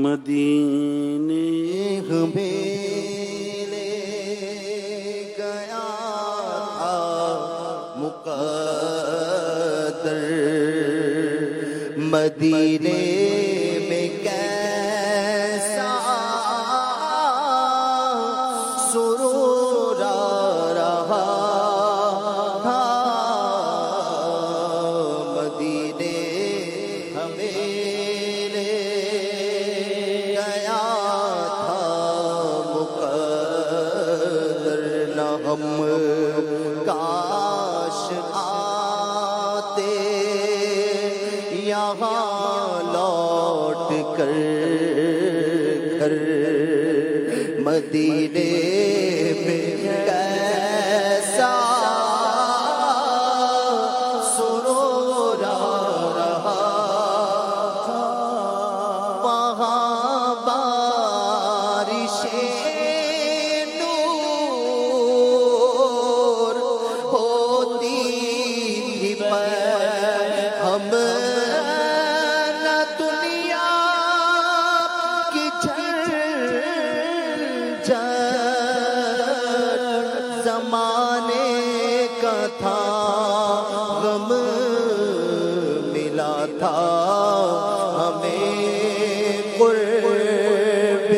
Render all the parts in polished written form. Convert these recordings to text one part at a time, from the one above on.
مدینے میں لے گیا تھا مقدر، مدینے میں کیسا سرور آ رہا تھا، مدینے ہمیں لے گیا تھا مقدر، نہ ہم کاش آتے یہاں لوٹ کر گھر، مدینے میں کیسا سرور آ رہا تھا، وہاں بارشیں نور ہوتی تھی، پر ہم نہ دنیا کی جھنجھٹ زمانے کا تھا، غم ملا تھا ہمیں قرب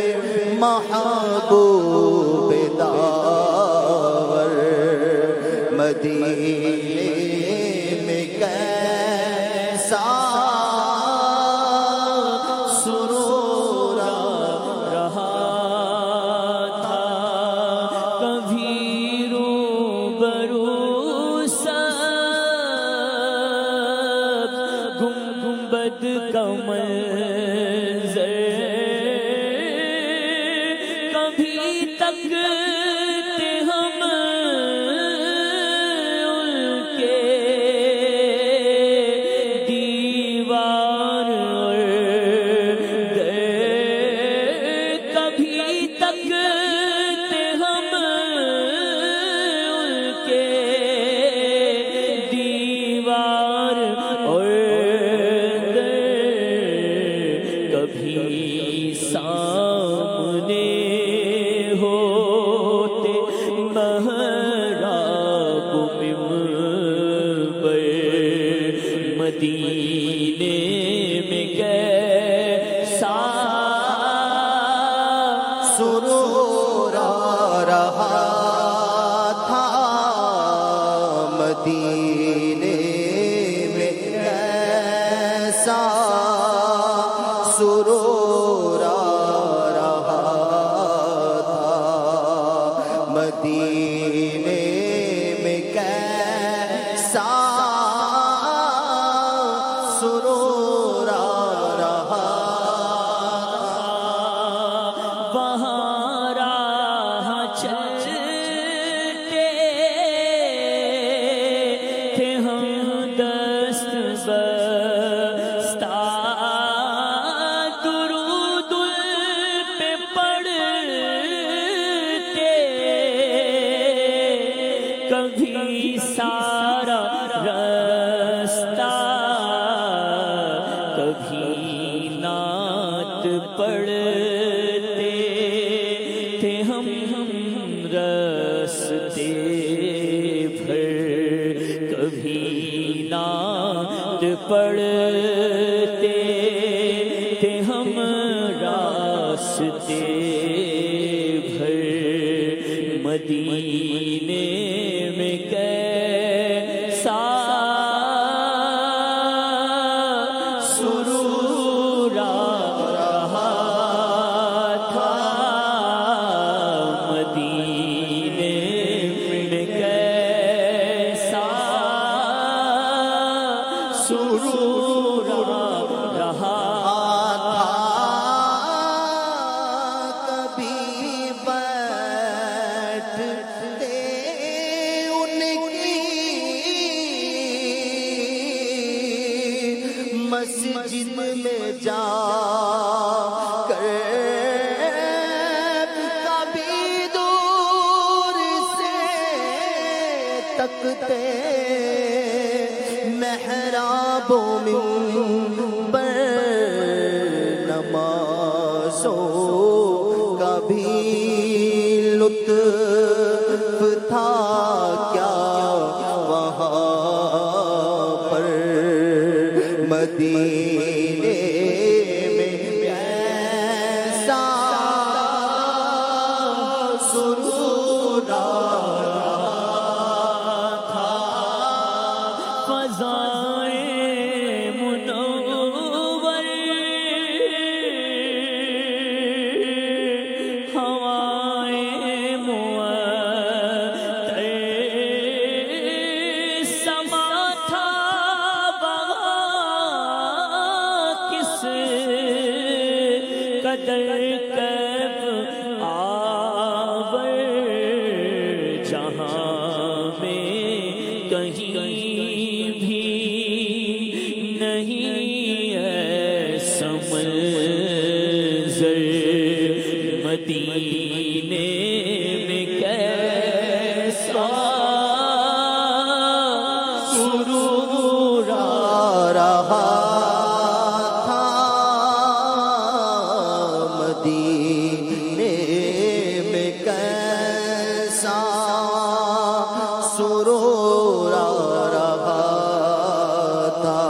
محبوب داور، مدینے میں کیسا سرور آ رہا تھا، کبھی روبرو سب گنبد کا منظر، کبھی تکتے ہم ان کے دیوار اور در، کبھی تکتے ہم ان کے دیوار اور در، کبھی سامنے ہوتے محراب منبر، مدینے میں کیسا سرور آ رہا تھا، مدینے میں کیسا سرور آ رہا تھا، مدینے میں کیسا سرور آ رہا تھا، وہاں راہ چلتے تھے ہم دست بستہ، درود پہ پڑھتے، کبھی سارا رستہ، کبھی نعت پڑھتے تھے ہم رستے بھر، کبھی نعت پڑھتے تھے ہم راستے بھر، مدینے میں کیسا سرور آ رہا تھا، مدینے میں کیسا سرور آ رہا تھا، کبھی بیٹھتے ان کے بھی لطف تھا کیا وہاں پر مدینے میں کیسا سرور تھا فضائے منور ہوائے معطر سما تھا وہاں کس قدر کب آور جہاں میں کہیں بھی نہیں ایسا منظر مدینے میں کیسا سرور رہا تھا مدینے میں کیسا سرور رہا تھا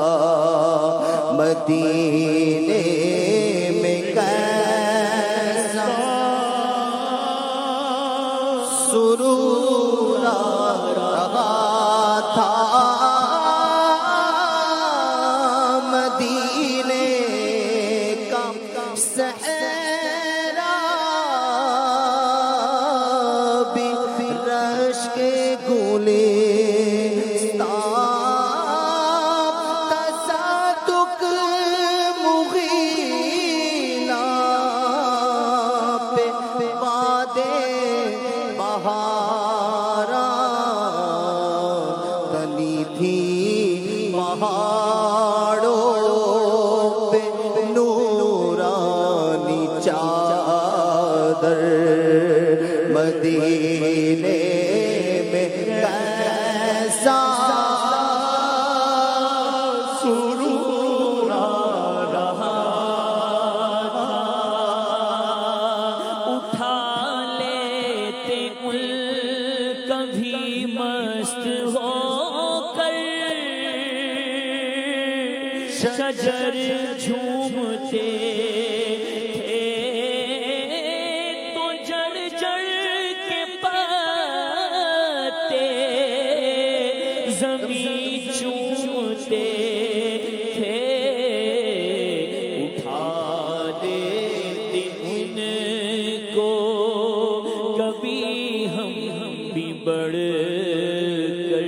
مدینے میں کیسا سرور رہا تھا مدینے کا صحرا بھی رش کے گلستان تصدق مغیلہ پہ وادے بہاراں تلی تھی پہاڑوں پہ نورانی چادر مدینے میں کیسا سرور رہا اٹھا لیتے ان کبھی مست ہو کر شجر جھومتے تھے تو جڑ جڑ کے پتے زمین چومتے تھے اٹھا دیتے ان کو کبھی ہم بھی بڑھ کر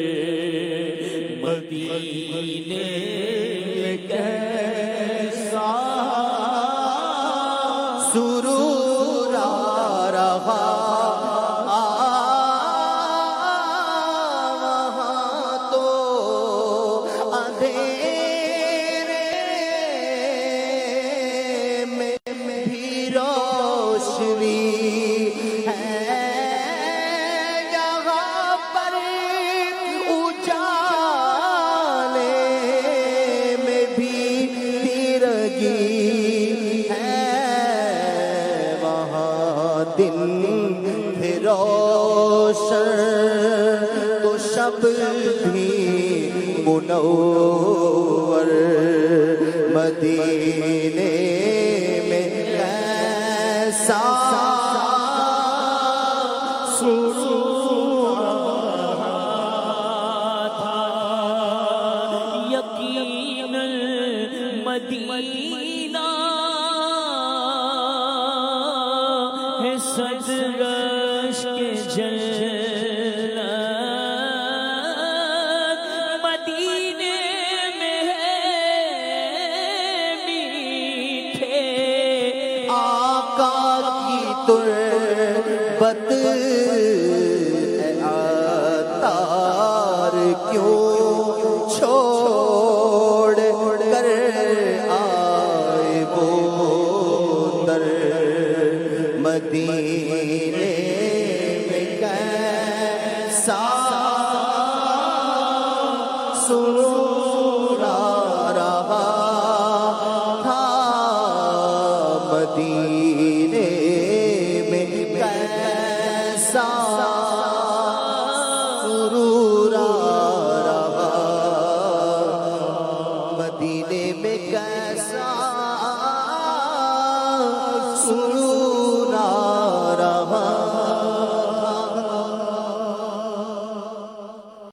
مدینے میں کیسا سرور رہا وہاں تو اندھیرے میں بھی روشنی ہے یہاں پر اجالے میں بھی تیرگی ہے وہاں دن بھی روشن تو شب بھی منور مدینے میں کیسا سرور تھا یقیناً مدینہ ہے صدرش کے جنت مدینے میں ہے میٹھے آقا کی تربت عطار کیوں چھوڑ کر آئے وہ در مدینے میں کیسا سرور رہا تھا مدینے میں مدینے میں کیسا سرور